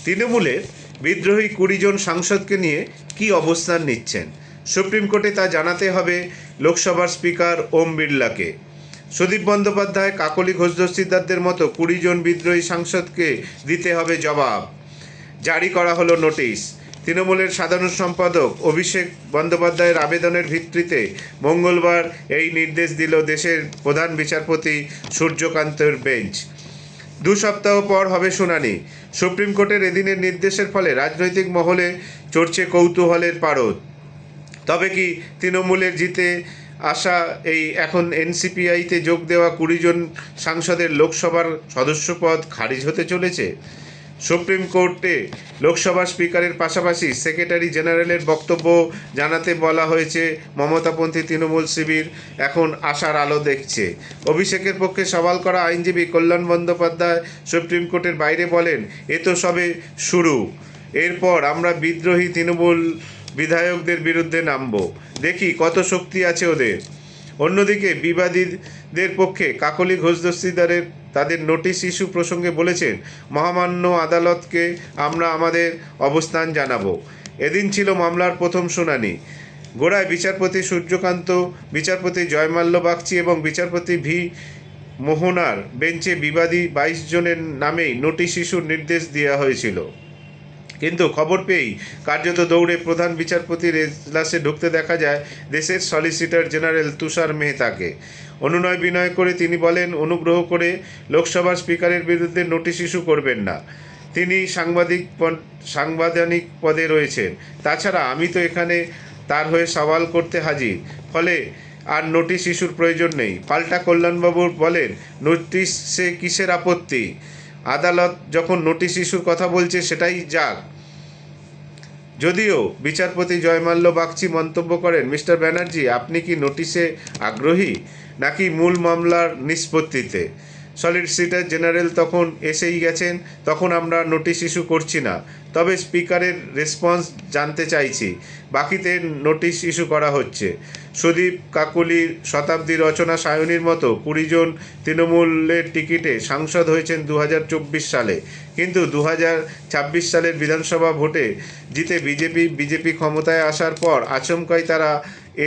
তৃণমূলের বিদ্রোহী 20 জন সাংসদকে নিয়ে কী অবস্থান নিচ্ছেন? সুপ্রিম কোর্টে তা জানাতে হবে লোকসভার স্পিকার ওম বিড়লাকে। সুদীপ বন্দ্যোপাধ্যায়, কাকলি ঘোষ দস্তিদারদের মতো 20 জন বিদ্রোহী সাংসদকে দিতে হবে জবাব। জারি করা হলো নোটিশ। তৃণমূলের সাধারণ সম্পাদক অভিষেক বন্দ্যোপাধ্যায়ের আবেদনের ভিত্তিতে মঙ্গলবার এই নির্দেশ দিল দেশের প্রধান বিচারপতি সূর্যকান্তের বেঞ্চ। 2 সপ্তাহ পর হবে শুনানি। সুপ্রিম কোর্টের এদিনের নির্দেশের ফলে রাজনৈতিক মহলে চড়ছে কৌতূহলের পারদ। তবে কি তৃণমূলের জিতে আসা এই এখন এনসিপিআইতে যোগ দেওয়া 20 জন সাংসদের লোকসভার সদস্যপদ খারিজ হতে চলেছে? সুপ্রিম কোর্টে লোকসভার স্পিকারের পাশাপাশি সেক্রেটারি জেনারেলের বক্তব্য জানাতে বলা হয়েছে। মমতাপন্থী তৃণমূল শিবির এখন আশার আলো দেখছে। অভিষেকের পক্ষে সওয়াল করা আইনজীবী কল্যাণ বন্দ্যোপাধ্যায় সুপ্রিম কোর্টের বাইরে বলেন, এ তো সবে শুরু, এরপর আমরা বিদ্রোহী তৃণমূল বিধায়কদের বিরুদ্ধে নামব, দেখি কত শক্তি আছে ওদের। অন্যদিকে বিবাদীদের পক্ষে কাকলি ঘোষ দস্তিদারের তাদের নোটিশ ইস্যু প্রসঙ্গে বলেছেন, মহামান্য আদালতকে আমরা আমাদের অবস্থান জানাবো। এদিন ছিল মামলার প্রথম শুনানি। গোড়ায় বিচারপতি সূর্যকান্ত, বিচারপতি জয়মাল্য বাগচি এবং বিচারপতি ভি মোহনার বেঞ্চে বিবাদী 22 জনের নামেই নোটিশ ইস্যুর নির্দেশ দেওয়া হয়েছিল। কিন্তু খবর পেয়েই কার্যত দৌড়ে প্রধান বিচারপতির এজলাসে ঢুকতে দেখা যায় দেশের সলিসিটর জেনারেল তুষার মেহতাকে। অনুনয় বিনয় করে তিনি বলেন, অনুগ্রহ করে লোকসভার স্পিকারের বিরুদ্ধে নোটিশ ইস্যু করবেন না। তিনি সাংবিধানিক পদে রয়েছেন। তাছাড়া আমি তো এখানে তার হয়ে সওয়াল করতে হাজির, ফলে আর নোটিশ ইস্যুর প্রয়োজন নেই। পাল্টা কল্যাণবাবু বলেন, নোটিশে কিসের আপত্তি? আদালত যখন নোটিশ ইস্যুর কথা বলছে সেটাই যাক। যদিও বিচারপতি জয়মাল্য বাগচি মন্তব্য করেন, মিস্টার ব্যানার্জি, আপনি কি নোটিশে আগ্রহী নাকি মূল মামলার নিষ্পত্তিতে? সলিসিটর জেনারেল তখন এসেই গেছেন, তখন আমরা নোটিশ ইস্যু করছি না, তবে স্পিকারের রেসপন্স জানতে চাইছি। বাকিতে নোটিশ ইস্যু করা হচ্ছে। সুদীপ, কাকলির, শতাব্দী, রচনা সায়নীর মতো 20 জন তৃণমূলের টিকিটে সাংসদ হয়েছেন 2024 সালে, কিন্তু 2026 সালের বিধানসভা ভোটে জিতে বিজেপি ক্ষমতায় আসার পর আচমকাই তারা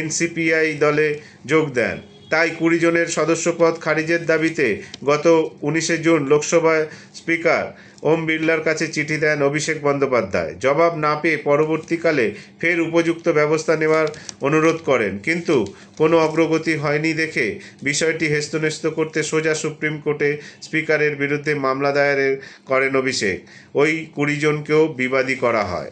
এনসিপিআই দলে যোগ দেন। তাই 20 জনের সদস্যপদ খারিজের দাবিতে গত 19 জুন লোকসভায় স্পিকার ওম বিড়লার কাছে চিঠি দেন অভিষেক বন্দ্যোপাধ্যায়। জবাব না পেয়ে পরবর্তীকালে ফের উপযুক্ত ব্যবস্থা নেওয়ার অনুরোধ করেন, কিন্তু কোনো অগ্রগতি হয়নি দেখে বিষয়টি হেস্তনেস্ত করতে সোজা সুপ্রিম কোর্টে স্পিকারের বিরুদ্ধে মামলা দায়ের করেন অভিষেক। ওই 20 জনকেও বিবাদী করা হয়।